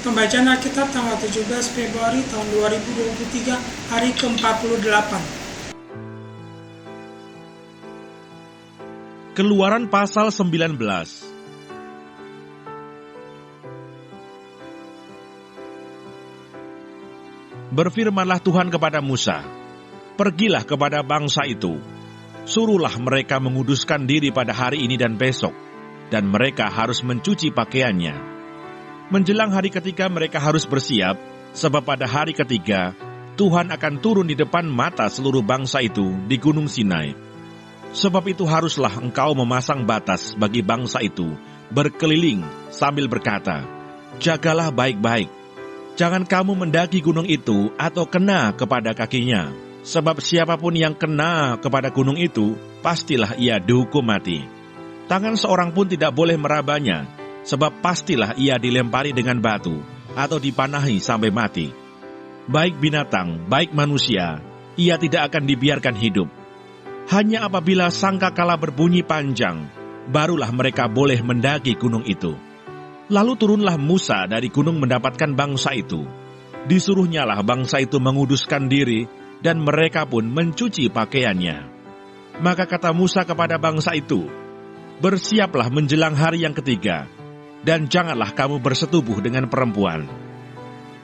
Pembacaan Alkitab tanggal 17 Februari tahun 2023, hari ke-48. Keluaran pasal 19. Berfirmanlah Tuhan kepada Musa, "Pergilah kepada bangsa itu, suruhlah mereka menguduskan diri pada hari ini dan besok, dan mereka harus mencuci pakaiannya. Menjelang hari ketiga mereka harus bersiap, sebab pada hari ketiga Tuhan akan turun di depan mata seluruh bangsa itu di Gunung Sinai. Sebab itu haruslah engkau memasang batas bagi bangsa itu berkeliling sambil berkata, 'Jagalah baik-baik, jangan kamu mendaki gunung itu atau kena kepada kakinya, sebab siapapun yang kena kepada gunung itu, pastilah ia dihukum mati. Tangan seorang pun tidak boleh merabanya, sebab pastilah ia dilempari dengan batu atau dipanahi sampai mati. Baik binatang, baik manusia, ia tidak akan dibiarkan hidup. Hanya apabila sangkakala berbunyi panjang, barulah mereka boleh mendaki gunung itu.' Lalu turunlah Musa dari gunung mendapatkan bangsa itu. Disuruhnyalah bangsa itu menguduskan diri, dan mereka pun mencuci pakaiannya. Maka kata Musa kepada bangsa itu, 'Bersiaplah menjelang hari yang ketiga, dan janganlah kamu bersetubuh dengan perempuan.'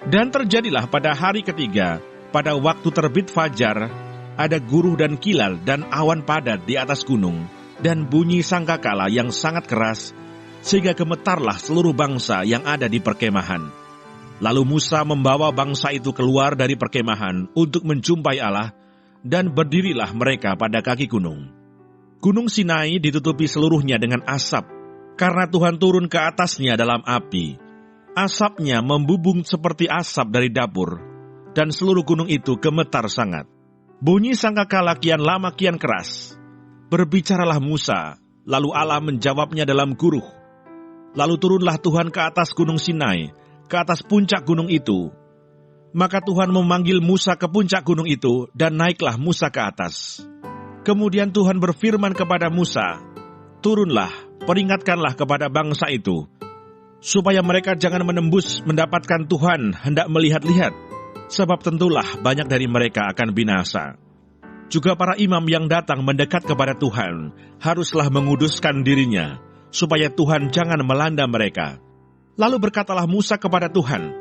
Dan terjadilah pada hari ketiga, pada waktu terbit fajar, ada guruh dan kilal dan awan padat di atas gunung, dan bunyi sangkakala yang sangat keras, sehingga gemetarlah seluruh bangsa yang ada di perkemahan. Lalu Musa membawa bangsa itu keluar dari perkemahan untuk menjumpai Allah, dan berdirilah mereka pada kaki gunung. Gunung Sinai ditutupi seluruhnya dengan asap, karena Tuhan turun ke atasnya dalam api. Asapnya membubung seperti asap dari dapur, dan seluruh gunung itu gemetar sangat. Bunyi sangkakala kian lama kian keras. Berbicaralah Musa, lalu Allah menjawabnya dalam guruh. Lalu turunlah Tuhan ke atas gunung Sinai, ke atas puncak gunung itu. Maka Tuhan memanggil Musa ke puncak gunung itu, dan naiklah Musa ke atas. Kemudian Tuhan berfirman kepada Musa, 'Turunlah, peringatkanlah kepada bangsa itu, supaya mereka jangan menembus mendapatkan Tuhan hendak melihat-lihat, sebab tentulah banyak dari mereka akan binasa. Juga para imam yang datang mendekat kepada Tuhan haruslah menguduskan dirinya, supaya Tuhan jangan melanda mereka.' Lalu berkatalah Musa kepada Tuhan,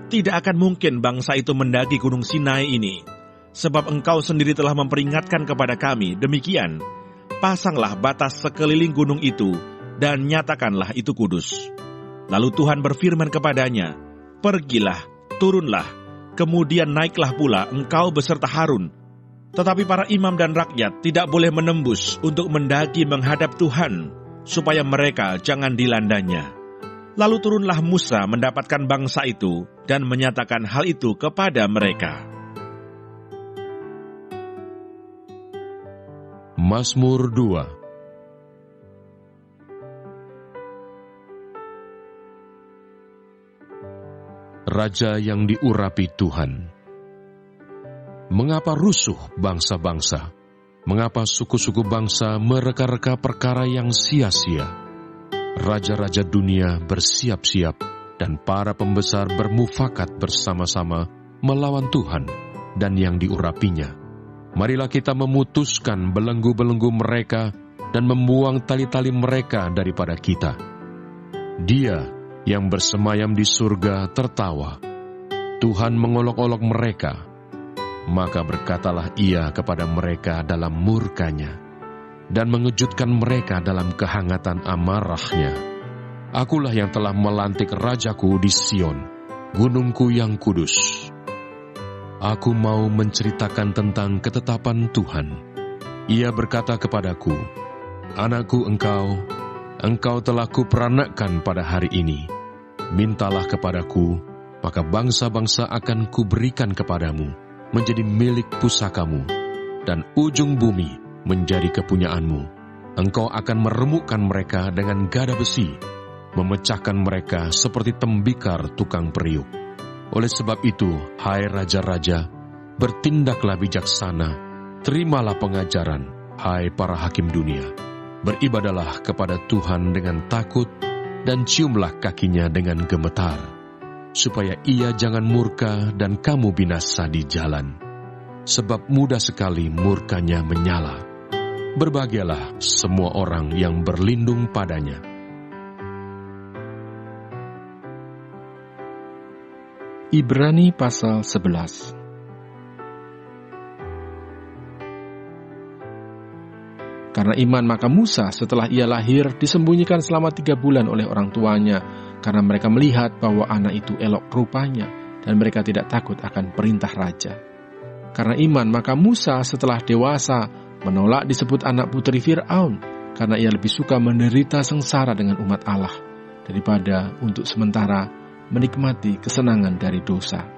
'Tidak akan mungkin bangsa itu mendaki gunung Sinai ini, sebab engkau sendiri telah memperingatkan kepada kami demikian. Pasanglah batas sekeliling gunung itu, dan nyatakanlah itu kudus.' Lalu Tuhan berfirman kepadanya, 'Pergilah, turunlah, kemudian naiklah pula engkau beserta Harun. Tetapi para imam dan rakyat tidak boleh menembus untuk mendaki menghadap Tuhan, supaya mereka jangan dilandanya.' Lalu turunlah Musa mendapatkan bangsa itu, dan menyatakan hal itu kepada mereka." Mazmur 2. Raja yang diurapi Tuhan. Mengapa rusuh bangsa-bangsa? Mengapa suku-suku bangsa mereka-reka perkara yang sia-sia? Raja-raja dunia bersiap-siap, dan para pembesar bermufakat bersama-sama melawan Tuhan dan yang diurapinya. Marilah kita memutuskan belenggu-belenggu mereka dan membuang tali-tali mereka daripada kita. Dia yang bersemayam di surga tertawa. Tuhan mengolok-olok mereka. Maka berkatalah ia kepada mereka dalam murkanya, dan mengejutkan mereka dalam kehangatan amarahnya. Akulah yang telah melantik rajaku di Sion, gunungku yang kudus. Aku mau menceritakan tentang ketetapan Tuhan. Ia berkata kepadaku, 'Anakku engkau telah kuperanakkan pada hari ini. Mintalah kepadaku, maka bangsa-bangsa akan kuberikan kepadamu, menjadi milik pusakamu, dan ujung bumi menjadi kepunyaanmu. Engkau akan meremukkan mereka dengan gada besi, memecahkan mereka seperti tembikar tukang periuk. Oleh sebab itu, hai raja-raja, bertindaklah bijaksana, terimalah pengajaran, hai para hakim dunia. Beribadalah kepada Tuhan dengan takut, dan ciumlah kakinya dengan gemetar. supaya ia jangan murka dan kamu binasa di jalan. Sebab mudah sekali murkanya menyala. Berbahagialah semua orang yang berlindung padanya. Ibrani pasal 11. Karena iman maka Musa setelah ia lahir disembunyikan selama 3 bulan oleh orang tuanya, karena mereka melihat bahwa anak itu elok rupanya, dan mereka tidak takut akan perintah raja. Karena iman maka Musa setelah dewasa menolak disebut anak putri Fir'aun, karena ia lebih suka menderita sengsara dengan umat Allah, daripada untuk sementara menikmati kesenangan dari dosa.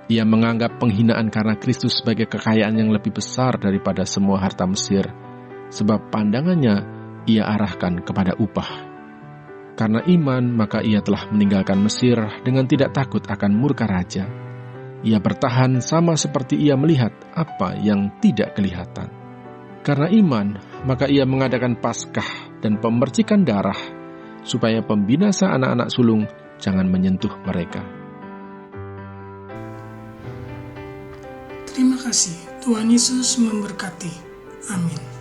Ia menganggap penghinaan karena Kristus sebagai kekayaan yang lebih besar daripada semua harta Mesir, sebab pandangannya ia arahkan kepada upah. Karena iman maka ia telah meninggalkan Mesir dengan tidak takut akan murka raja. Ia bertahan sama seperti ia melihat apa yang tidak kelihatan. Karena iman maka ia mengadakan Paskah dan pemercikan darah, supaya pembinasa anak-anak sulung jangan menyentuh mereka. Terima kasih. Tuhan Yesus memberkati. Amin.